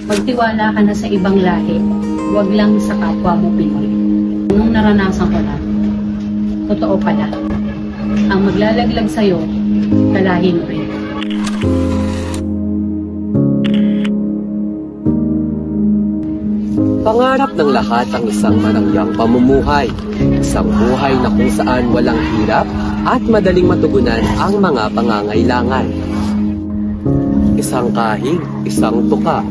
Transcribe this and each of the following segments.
Magtiwala ka na sa ibang lahi, huwag lang sa kapwa mo Pinoy. Nung naranasan ko na, totoo pala. Ang maglalaglag sa'yo, kalahi mo rin. Pangarap ng lahat ang isang marangyang pamumuhay. Isang buhay na kung saan walang hirap at madaling matugunan ang mga pangangailangan. Isang kahig, isang tuka.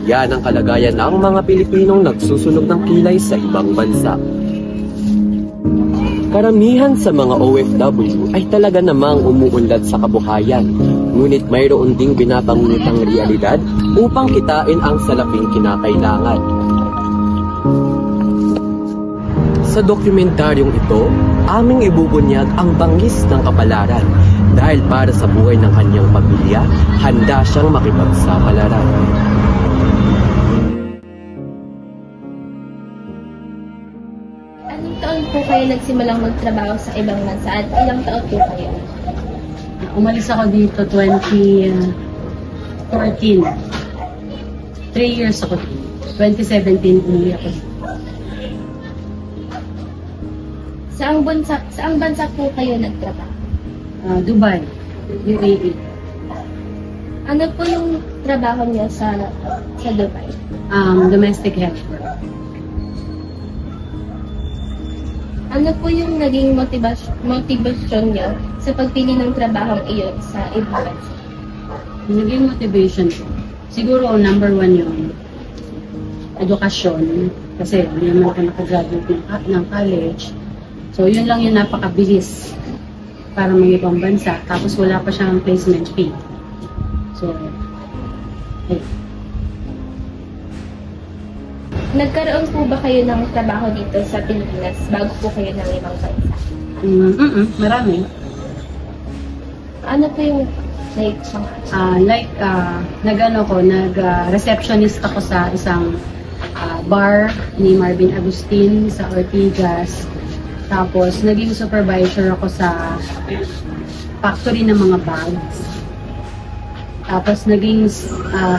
Yan ang kalagayan ng mga Pilipinong nagsusunog ng kilay sa ibang bansa. Karamihan sa mga OFW ay talaga namang umuunlad sa kabuhayan. Ngunit mayroon ding binabangunitang realidad upang kitain ang salaping kinakailangan. Sa dokumentaryong ito, aming ibubunyag ang bangis ng kapalaran dahil para sa buhay ng kanyang pamilya, handa siyang makipagsapalaran. Anong taon po kayo nagsimulang magtrabaho sa ibang bansa at ilang taon po kayo? Umalis ako dito 2014. 3 years ako dito. 2017 umuwi ako dito. Saang bansa po kayo nagtrabaho? Dubai, UAE. Ano po yung trabaho niyo sa Dubai? Domestic helper. Ano po yung naging motivation niyo sa pagpili ng trabaho iyon sa ibang bansa? Naging motivation ko. Siguro number 1 yung edukasyon. Kasi hindi naman ako nakagraduate ng college. So, yun lang yung napakabilis para mga ibang bansa. Tapos, wala pa siyang placement fee. So, okay. Nagkaroon po ba kayo ng trabaho dito sa Pilipinas bago po kayo ng ibang bansa? Marami. Ano po yung nag-receptionist ako sa isang bar ni Marvin Agustin sa Ortigas. Tapos, naging supervisor ako sa factory ng mga bags. Tapos, naging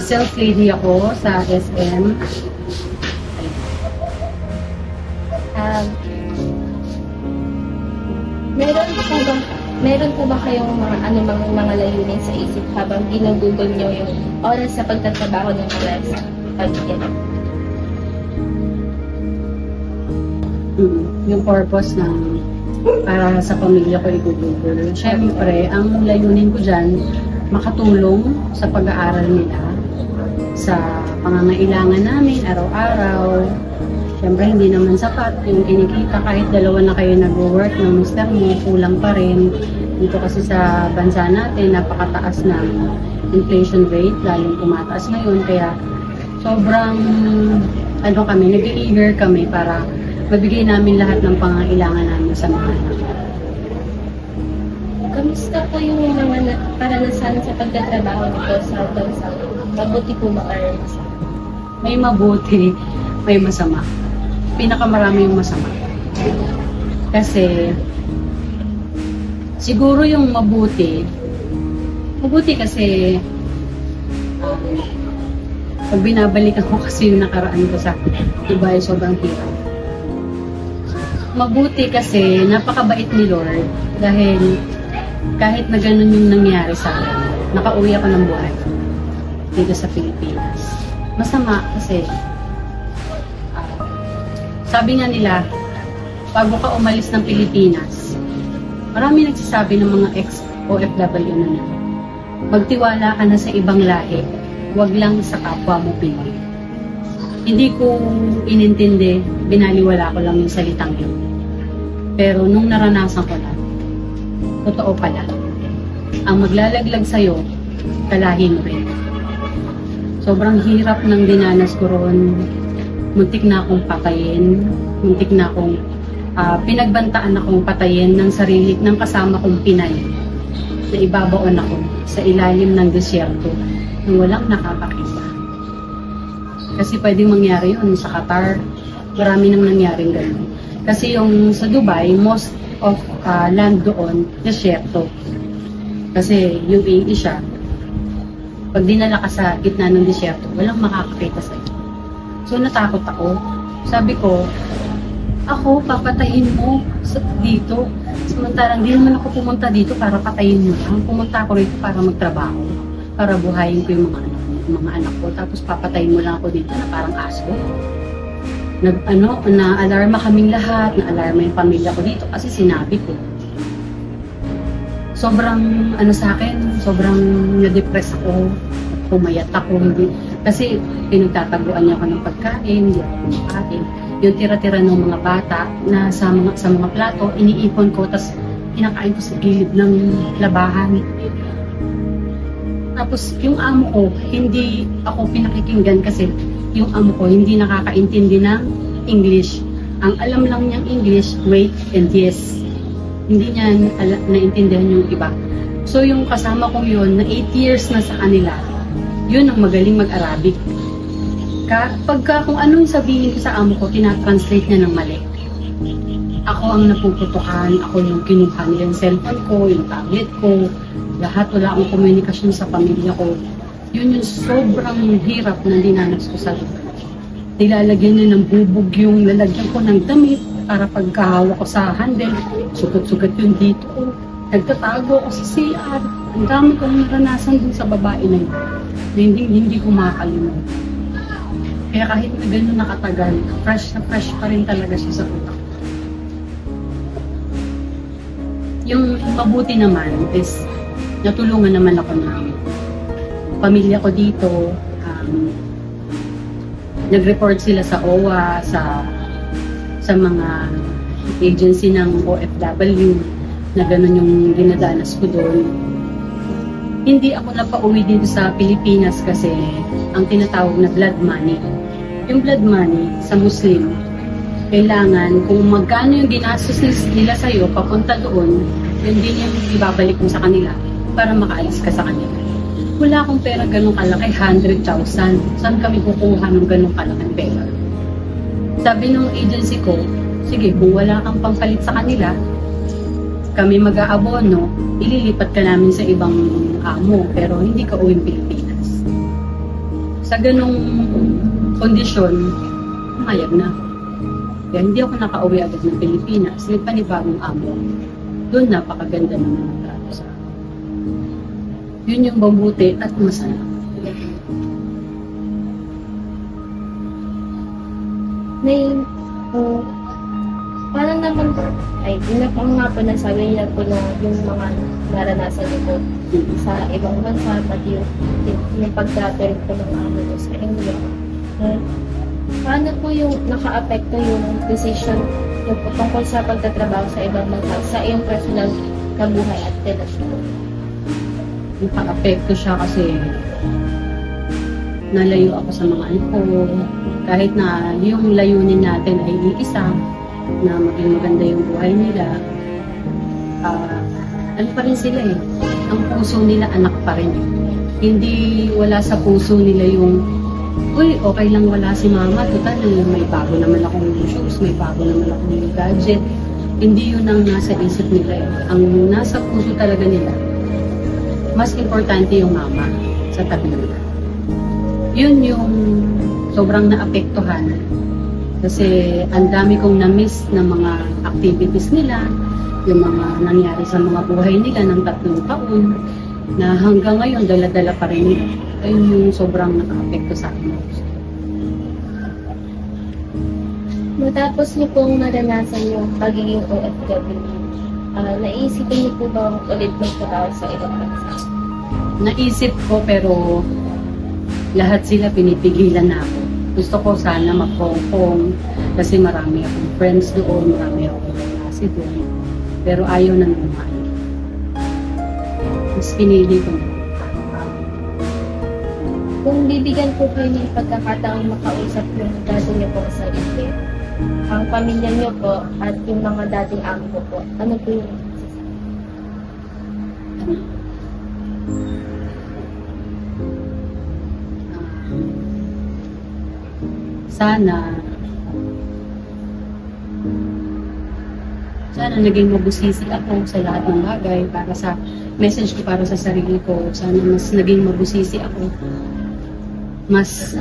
sales lady ako sa SM. Meron po ba kayong mga layunin sa isip habang ginugugol nyo yung oras sa pagtatrabaho ng mga sa pag-iyan? Yung purpose ng para sa pamilya ko igugugol. Siyempre, ang layunin ko dyan, makatulong sa pag-aaral nila, sa pangangailangan namin araw-araw. Siyempre, hindi naman sapat yung kinikita kahit dalawa na kayo nag-work ng mister mo, kulang pa rin. Dito kasi sa bansa natin, napakataas ng inflation rate, lalong tumataas ngayon. Kaya sobrang nag-i-eager kami para mabigay namin lahat ng pangangailangan namin sa mga anak. Kamusta po yung mga karanasan sa pagtatrabaho nito sa bansa? Mabuti po ba or masama? May mabuti, may masama. Pinakamarami yung masama. Kasi, siguro yung mabuti kasi, pag binabalikan ko kasi yung nakaraan ko sa Dubai, sobrang hirap. Mabuti kasi napakabait ni Lord dahil kahit na ganun yung nangyari sa akin, nakauwi ako ng buhay dito sa Pilipinas. Masama kasi sabi nga nila, bago ka umalis ng Pilipinas, marami nagsasabi ng mga ex-OFW na magtiwala ka na sa ibang lahi, huwag lang sa kapwa mo Pinoy. Hindi ko inintindi, binaliwala ko lang yung salitang yun. Pero nung naranasan ko na, totoo pala. Ang maglalaglag sa'yo, kalahi mo rin. Sobrang hirap ng dinanas ko roon. Muntik na akong patayin. Muntik na akong pinagbantaan akong patayin ng sarili, ng kasama kong Pinay. Na ibabaon ako sa ilalim ng desyerto nang walang nakakakita. Kasi pwedeng mangyari yun sa Qatar. Marami nang nangyaring ganun. Kasi yung sa Dubai, most of land doon, desyerto. Kasi UAE siya. Pag dinala ka sa gitna ng disyerto, walang makakakita sa'yo. So natakot ako. Sabi ko, ako, papatayin mo dito. Samantarang di naman ako pumunta dito para patayin mo lang. Pumunta ako rito para magtrabaho. Para buhayin ko yung mga anak ko. Tapos papatayin mo lang ako dito na parang aso. Na-alarma kaming lahat. Na-alarma yung pamilya ko dito kasi sinabi ko. Sobrang, sa akin, sobrang na-depress ako. Pumayat ako. Kasi pinagtataguan niya ako ng pagkain. Hindi ako kumakain. Yung tira-tira ng mga bata na sa mga plato, iniipon ko, tapos kinakain ko sa gilid ng labahan. Tapos yung amo ko, hindi ako pinakikinggan kasi yung amo ko hindi nakakaintindi ng English. Ang alam lang niyang English, wait and yes. Hindi niya naintindihan yung iba. So yung kasama kong yun, na 8 years na sa kanila, yun ang magaling mag-Arabic. Pagka kung anong sabihin ko sa amo ko, tinatranslate niya ng mali. Ako ang napuputukan, ako yung kinuha niya yung cellphone ko, yung tablet ko, lahat, wala akong komunikasyon sa pamilya ko. Yun yung sobrang hirap na dinanas ko sa lugar. Nilalagyan niya ng bubog yung lalagyan ko ng damit para pagkahawa ko sa handle, sugat-sugat yung dito ko. Nagtatago ako sa CR. Ang dami kong naranasan dun sa babae na yun. Hindi ko makakalimutan. Kaya kahit na gano'n nakatagal, fresh na fresh pa rin talaga siya sa utak. Yung mabuti naman is natulungan naman ako ng pamilya ko dito. Nag-report sila sa OWA, sa mga agency ng OFW na gano'n yung dinadanas ko doon. Hindi ako napauwi dito sa Pilipinas kasi ang tinatawag na blood money. Yung blood money sa Muslim, kailangan kung magkano yung ginastos nila sa'yo papunta doon, yun din yung ibabalik mo sa kanila para makaalis ka sa kanila. Wala akong pera ganun kalaki, 100,000. Saan kami kukuha ng ganun kalaking pera? Sabi ng agency ko, sige, kung wala kang pampalit sa kanila, kami mag-aabono, ililipat ka namin sa ibang amo, pero hindi ka uwing Pilipinas. Sa ganong kondisyon, umayag na. Kaya hindi ako nakauwi agad ng Pilipinas, nagpanibagong amo. Doon napakaganda naman ang trato sa akin. Yun yung mabuti at masaya. Parang naman po, yun na po nga po nasabi niya po na yung mga naranasan niyo po sa ibang bansa, pati yung pagtrato rin po ng amo niyo sa inyo. Paano po yung naka-apekto yung decision niyo po tungkol sa pagtatrabaho sa ibang bansa sa iyong personal na buhay at relasyon? Naka-apekto siya kasi nalayo ako sa mga anak ko. Kahit na yung layunin natin ay iisa, na maging maganda yung buhay nila, ano pa rin sila eh. Ang puso nila anak pa rin. Hindi wala sa puso nila yung, uy, okay lang wala si mama, total, may bago naman akong shoes, may bago naman akong gadget. Hindi yun ang nasa isip nila eh. Ang nasa puso talaga nila, mas importante yung mama sa tabi nila. Yun yung sobrang naapektuhan. Kasi ang dami kong na-miss na mga activities nila, yung mga nangyari sa mga buhay nila ng 3 taon, na hanggang ngayon dala-dala pa rin nila. Ayun yung sobrang naka-apekto sa akin. Matapos niyo pong naranasan yung pagiging OFW, naisipin niyo po ba ulit magtrabaho sa ibang bansa? Naisip ko pero lahat sila pinipigilan na ako. Gusto ko sana mag-Hong Kong kasi marami akong friends doon, marami akong klase doon. Pero ayaw na naman. Mas pinili ko na. Kung bibigyan po kayo ng pagkakataong makausap yung dati niyo po sa sarili, ang pamilya niyo po at yung mga dating amo po, ano po yung Sana sana naging mabusisi ako sa lahat ng bagay para sa message ko para sa sarili ko. Sana mas naging mabusisi ako. Mas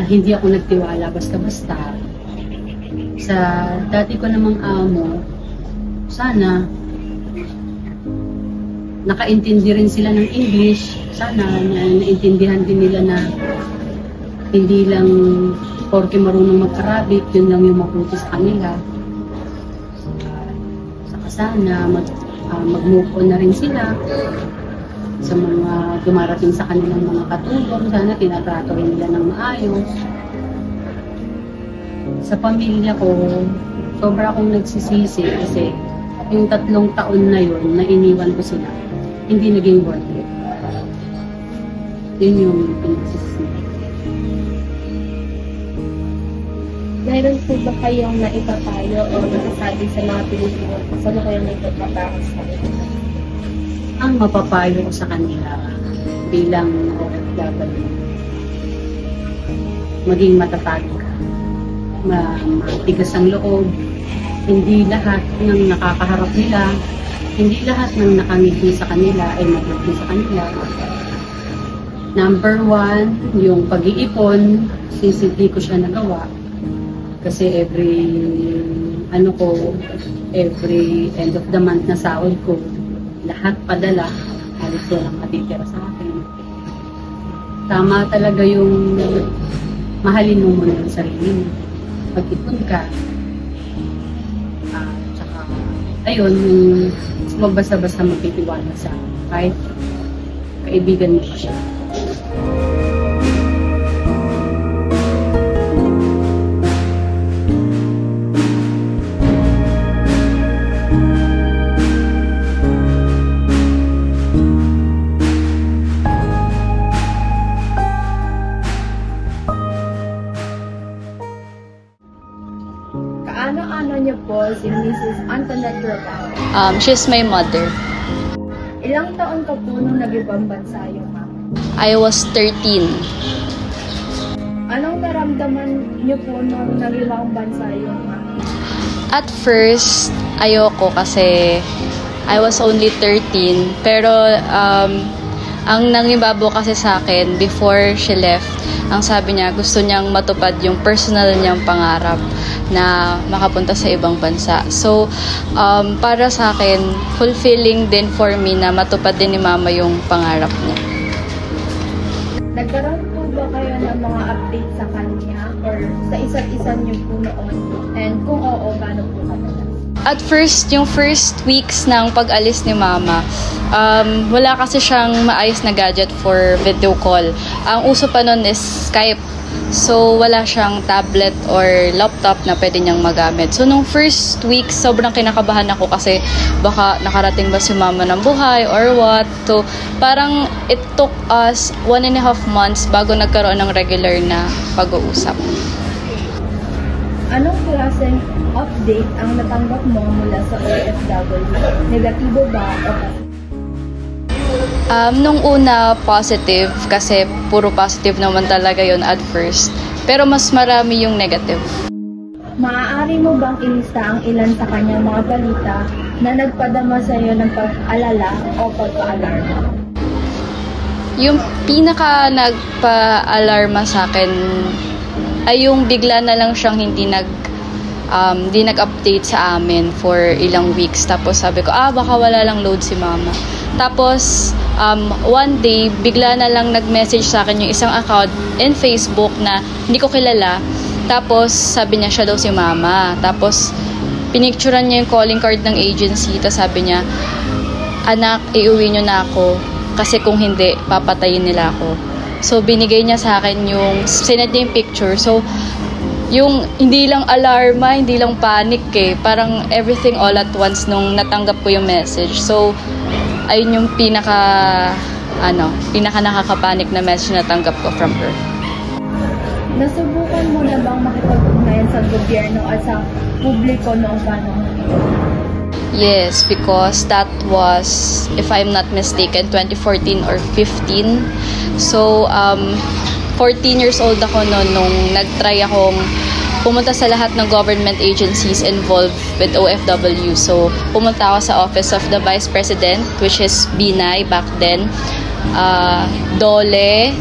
hindi ako nagtiwala basta-basta. Sa dati ko namang amo, sana nakaintindi rin sila ng English. Sana naintindihan din nila na hindi lang porke marunong mag-Arabic, yun lang yung mabuti sa kanila. Saka sana mag-move on na rin sila sa mga dumarating sa kanilang mga katulong. Sana tinatrato rin nila ng maayos. Sa pamilya ko, sobra akong nagsisisi kasi yung 3 taon na yun na iniwan ko sila, hindi naging worth it. Yun yung pinagsisisi. Meron po ba kayong naipapayo o nasasabi sa mga Pilipino kung saan kayo nagpapatao sa kanila? Ang mapapayo ko sa kanila bilang OFW, maging matatag ka, matigas ang loob. Hindi lahat ng nakakaharap nila, hindi lahat ng nakangiti sa kanila ay mabuti sa kanila. Number 1, yung pag-iipon, hindi ko siya nagawa. Kasi every end of the month na sahod ko, lahat padala, halos walang matitira sa akin. Tama talaga yung mahalin mo muna ang sarili mo. Pag-ipon ka, tsaka, ayun, huwag basta-basta magtitiwala sa kahit kaibigan mo pa siya. Ano niyo po si Mrs. Antoinette Rogal? She's my mother. Ilang taon ka po nung nag-ibang bansa yung mama? I was 13. Anong naramdaman niyo po nung nag-ibang bansa yung mama? At first, ayoko kasi I was only 13. Pero ang nangibabo kasi sa akin before she left, ang sabi niya gusto niyang matupad yung personal niyang pangarap na makapunta sa ibang bansa. So, para sa akin, fulfilling din for me na matupad din ni Mama yung pangarap niya. Nagkaroon po ba kayo ng mga update sa kanya or sa isa't isa niyo po noon? And kung oo, gaano po kadalas? At first, yung first weeks ng pag-alis ni Mama, wala kasi siyang maayos na gadget for video call. Ang uso pa nun is Skype. So, wala siyang tablet or laptop na pwede niyang magamit. So, nung first week, sobrang kinakabahan ako kasi baka nakarating ba si Mama ng buhay or what. So, parang it took us 1.5 months bago nagkaroon ng regular na pag-uusap. Anong klaseng update ang natanggap mo mula sa OFW? Negatibo ba o positive? Nung una, positive kasi puro positive naman talaga yon at first. Pero mas marami yung negative. Maaari mo bang ilista ang ilan sa kanyang mga balita na nagpadama sa iyo ng pag-alala o pagpa-alarma? Yung pinaka nagpa-alarma sa akin ay yung bigla na lang siyang hindi nag-update sa amin for ilang weeks. Tapos sabi ko, baka wala lang load si Mama. Tapos, one day, bigla na lang nag-message sa akin yung isang account in Facebook na hindi ko kilala. Tapos, sabi niya siya daw si Mama. Tapos, pinicturean niya yung calling card ng agency. Tapos sabi niya, anak, iuwi niyo na ako. Kasi kung hindi, papatayin nila ako. So, binigay niya sa akin yung, sinad niya yung picture. So, yung hindi lang alarma, hindi lang panic Parang everything all at once nung natanggap ko yung message. So, ayun yung pinaka nakakapanik na message na tanggap ko from her. Nasubukan mo na bang makipag-ugnayan sa gobyerno at sa publiko noong panahon? Yes, because that was, if I'm not mistaken, 2014 or 15. So, 14 years old ako noon nung nag-try akong pumunta sa lahat ng government agencies involved with OFW. So, pumunta ako sa Office of the Vice President, which is BNI back then, DOLE,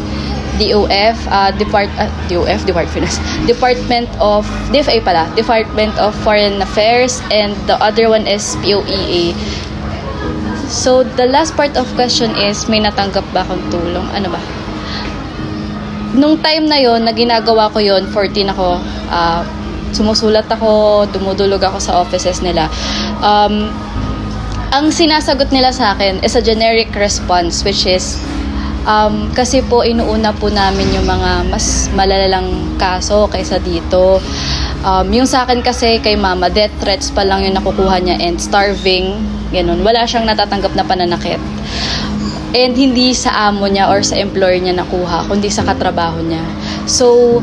DOF, Department of Foreign Affairs, and the other one is POEA. So, the last part of question is, may natanggap ba akong tulong? Ano ba? Nung time na yon, na ginagawa ko yon, 14 ako, sumusulat ako, dumudulog ako sa offices nila. Ang sinasagot nila sa akin is a generic response, which is, kasi po inuuna po namin yung mga mas malalalang kaso kaysa dito. Yung sa akin kasi kay mama, death threats pa lang yung nakukuha niya and starving, ganun. Wala siyang natatanggap na pananakit. And hindi sa amo niya or sa employer niya nakuha, kundi sa katrabaho niya. So,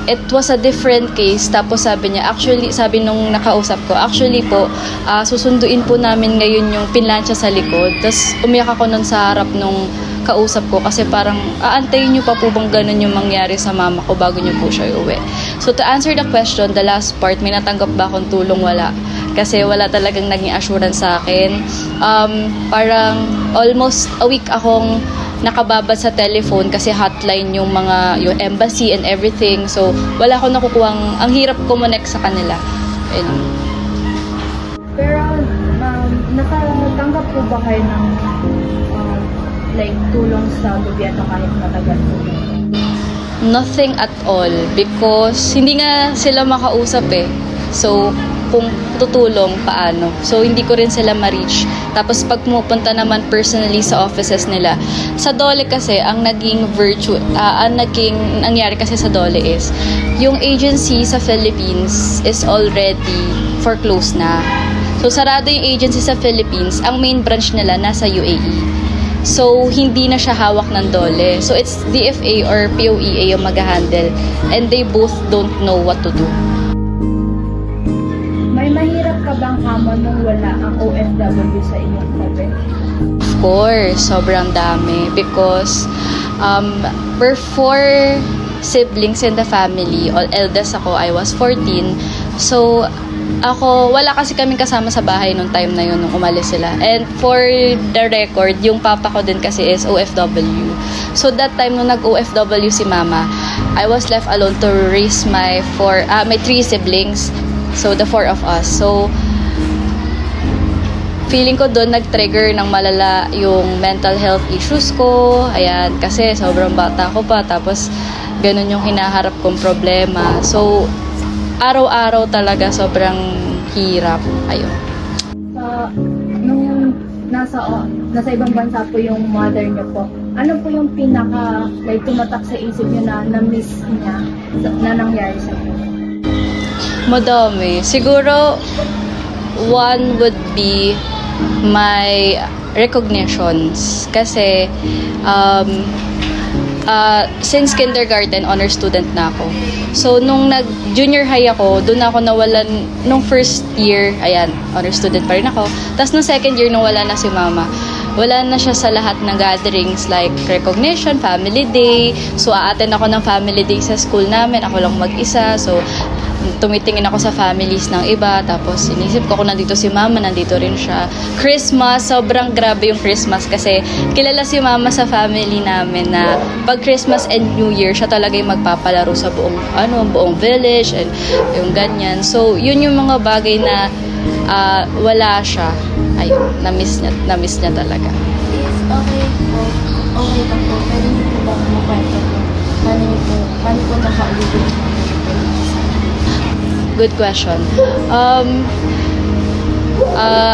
it was a different case. Tapos sabi niya, sabi nung nakausap ko, actually po, susunduin po namin ngayon yung pinlansya sa likod. Tapos umiyak ako nun sa harap nung kausap ko kasi parang aantayin niyo pa po bang ganun yung mangyari sa mama ko bago niyo po siya iuwi. So to answer the question, the last part, may natanggap ba akong tulong? Wala. Kasi wala talagang naging assurance sa akin. Parang almost a week akong nakababad sa telephone kasi hotline yung embassy and everything. So wala akong nakukuhang, ang hirap kumonect sa kanila. Ayun. Pero, nakatanggap po ba kayo ng tulong sa gobyerno kahit matagal po? Nothing at all because hindi nga sila makausap eh. So, kung tutulong, paano? So, hindi ko rin sila ma-reach. Tapos, pag pumupunta naman personally sa offices nila, sa DOLE kasi, ang naging nangyari kasi sa DOLE is, yung agency sa Philippines is already foreclosed na. So, sarado yung agency sa Philippines, ang main branch nila nasa UAE. So, hindi na siya hawak ng DOLE. So, it's DFA or POEA yung mag-handle. And they both don't know what to do. May mahirap ka bang hamon nung wala ang OFW sa inyong tabi? Of course, sobrang dami. Because, we're 4 siblings in the family. All eldest ako, I was 14. So, wala kasi kaming kasama sa bahay nung time na yun, nung umalis sila. And for the record, yung papa ko din kasi is OFW. So that time nung nag-OFW si mama, I was left alone to raise my 3 siblings. So the 4 of us. So feeling ko doon nag-trigger ng malala yung mental health issues ko. Ayan, kasi sobrang bata ko pa. Tapos ganun yung hinaharap kong problema. So araw-araw talaga sobrang hirap. Ayun. Nung nasa ibang bansa po yung mother niyo po, ano po yung pinaka tumatak sa isip niyo na na-miss niya na nangyari sa inyo? Madami. Siguro, one would be my recognitions. Kasi, since kindergarten, honor student na ako. So, nung nag-junior high ako, doon ako nawalan, nung first year, ayan, honor student pa rin ako. Tapos nung second year, nung wala na si mama, wala na siya sa lahat ng gatherings like recognition, family day. So, a-attend ako ng family day sa school namin. Ako lang mag-isa. So, tumitingin ako sa families ng iba. Tapos, inisip ko kung nandito si mama, nandito rin siya. Christmas, sobrang grabe yung Christmas kasi kilala si mama sa family namin na pag Christmas and New Year, siya talaga yung magpapalaro sa buong village and yung ganyan. So, yun yung mga bagay na wala siya. Ayun, na-miss niya talaga. Okay po. Okay lang po. Pwede niyo po ba makwento po? Paano po nakaulubog mo? Good question.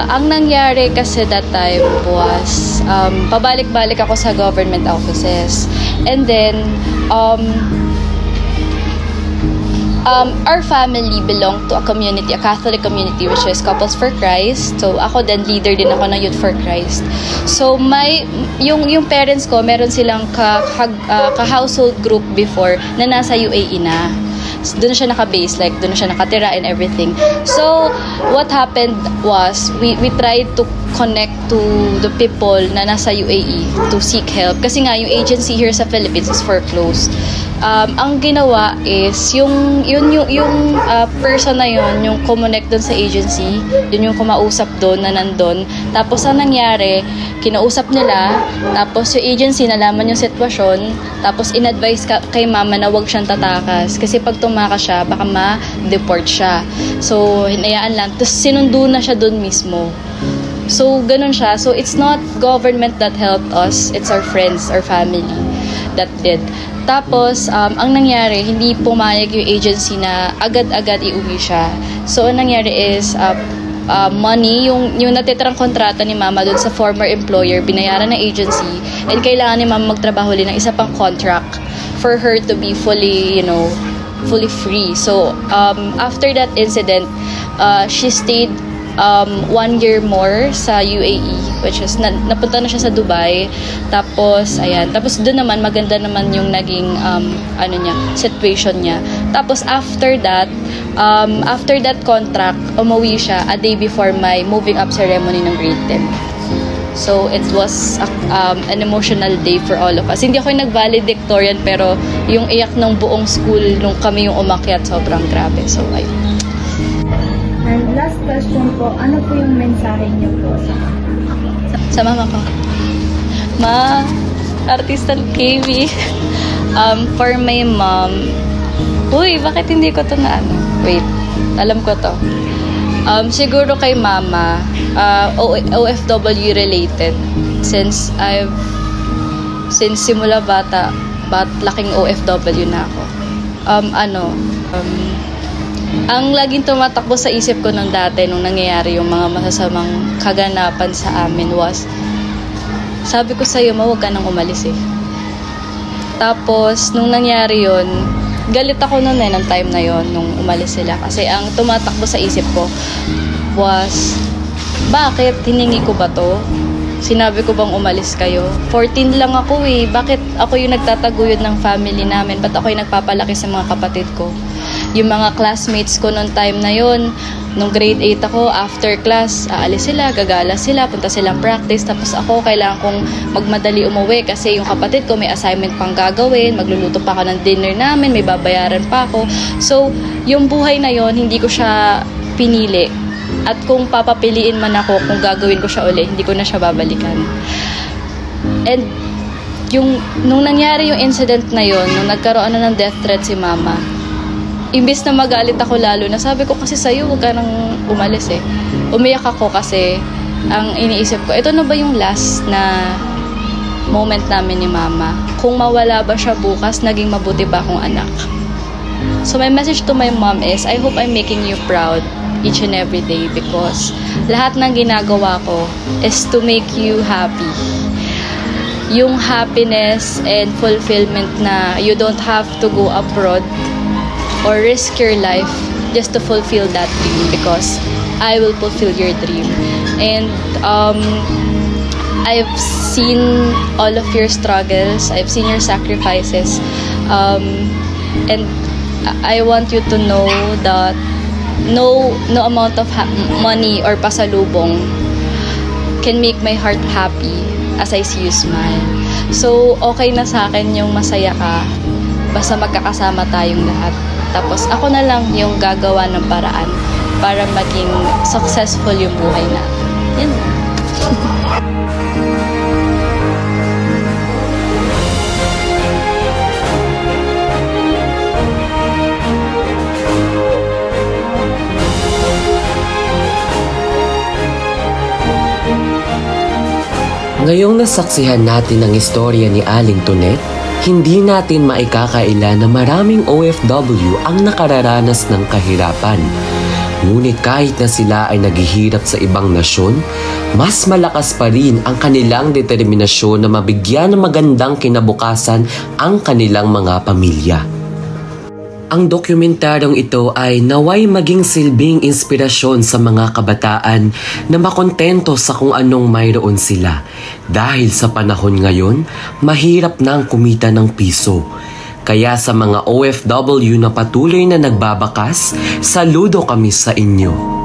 Ang nangyari kasi that time was pabalik-balik ako sa government offices. And then, our family belonged to a community, a Catholic community, which is Couples for Christ. So, ako din, leader din ako ng Youth for Christ. So, yung parents ko, meron silang ka-household group before na nasa UAE na. Doon na siya naka-base, like doon na siya nakatira and everything. So, what happened was, we tried to connect to the people na nasa UAE to seek help. Kasi nga, yung agency here sa Philippines is foreclosed. ang ginawa is yung person na yun, yung kumonect doon sa agency, yun yung kumausap doon na nandun. Tapos ang nangyari, kinausap nila, tapos yung agency nalaman yung sitwasyon, tapos in-advise kay mama na wag siyang tatakas kasi pag tumakas siya baka ma-deport siya. So hinayaan lang, tapos sinundo na siya doon mismo. So ganun siya. So it's not government that helped us, it's our friends, our family that did. Tapos, ang nangyari, hindi pumayag yung agency na agad-agad iuwi siya. So, ang nangyari is, money, yung natitirang kontrata ni mama dun sa former employer, binayaran ng agency, and kailangan ni mama magtrabaho ulit ng isa pang contract for her to be fully, fully free. So, after that incident, she stayed 1 year more sa UAE, which is napunta na siya sa Dubai. Tapos ayan, tapos doon naman maganda naman yung naging situation niya. Tapos after that contract, umuwi siya a day before my moving up ceremony ng grade 10. So it was an emotional day for all of us. Hindi ako yung nag-valedictorian, pero yung iyak ng buong school nung kami yung umakyat, sobrang grabe. So ayun. And last question po, ano po yung mensahe niyo po sa mama ko? Ma, artista KB. For my mom, uy, bakit hindi ko to na wait, alam ko to. Siguro kay mama, OFW related. Since simula bata, laking OFW na ako. Ang laging tumatakbo sa isip ko nung dati, nung nangyayari yung mga masasamang kaganapan sa amin was, sabi ko sa'yo, huwag ka nang umalis eh. Tapos, nung nangyari yun, galit ako noon ng time na yon nung umalis sila. Kasi ang tumatakbo sa isip ko was, bakit? Hiningi ko ba to? Sinabi ko bang umalis kayo? 14 lang ako eh. Bakit ako yung nagtataguyod ng family namin? Ba't ako yung nagpapalaki sa mga kapatid ko? Yung mga classmates ko noong time na yon, nung grade 8 ako, after class, aalis sila, gagala sila, punta silang practice, tapos ako, kailangan kong magmadali umuwi kasi yung kapatid ko may assignment pang gagawin, magluluto pa ako ng dinner namin, may babayaran pa ako. So, yung buhay na yon, hindi ko siya pinili. At kung papapiliin man ako kung gagawin ko siya uli, hindi ko na siya babalikan. And nung nangyari yung incident na yon, nung nagkaroon na ng death threat si mama, imbis na magalit ako lalo, na sabi ko kasi sa'yo, huwag ka nang umalis eh. Umiyak ako kasi ang iniisip ko, ito na ba yung last na moment namin ni mama? Kung mawala ba siya bukas, naging mabuti ba akong anak? So my message to my mom is, I hope I'm making you proud each and every day because lahat ng ginagawa ko is to make you happy. Yung happiness and fulfillment na you don't have to go abroad or risk your life just to fulfill that dream because I will fulfill your dream. And I've seen all of your struggles, I've seen your sacrifices, and I want you to know that no amount of money or pasalubong can make my heart happy as I see you smile. So okay na sa akin yung masaya ka, basta magkakasama tayong lahat. Tapos ako na lang yung gagawa ng paraan para maging successful yung buhay natin. Yan. Ngayong nasaksihan natin ang istorya ni Aling Tonet, hindi natin maikakaila na maraming OFW ang nakararanas ng kahirapan. Ngunit kahit na sila ay naghihirap sa ibang nasyon, mas malakas pa rin ang kanilang determinasyon na mabigyan ng magandang kinabukasan ang kanilang mga pamilya. Ang dokumentaryong ito ay naway maging silbing inspirasyon sa mga kabataan na makontento sa kung anong mayroon sila. Dahil sa panahon ngayon, mahirap na ang kumita ng piso. Kaya sa mga OFW na patuloy na nagbabakas, saludo kami sa inyo.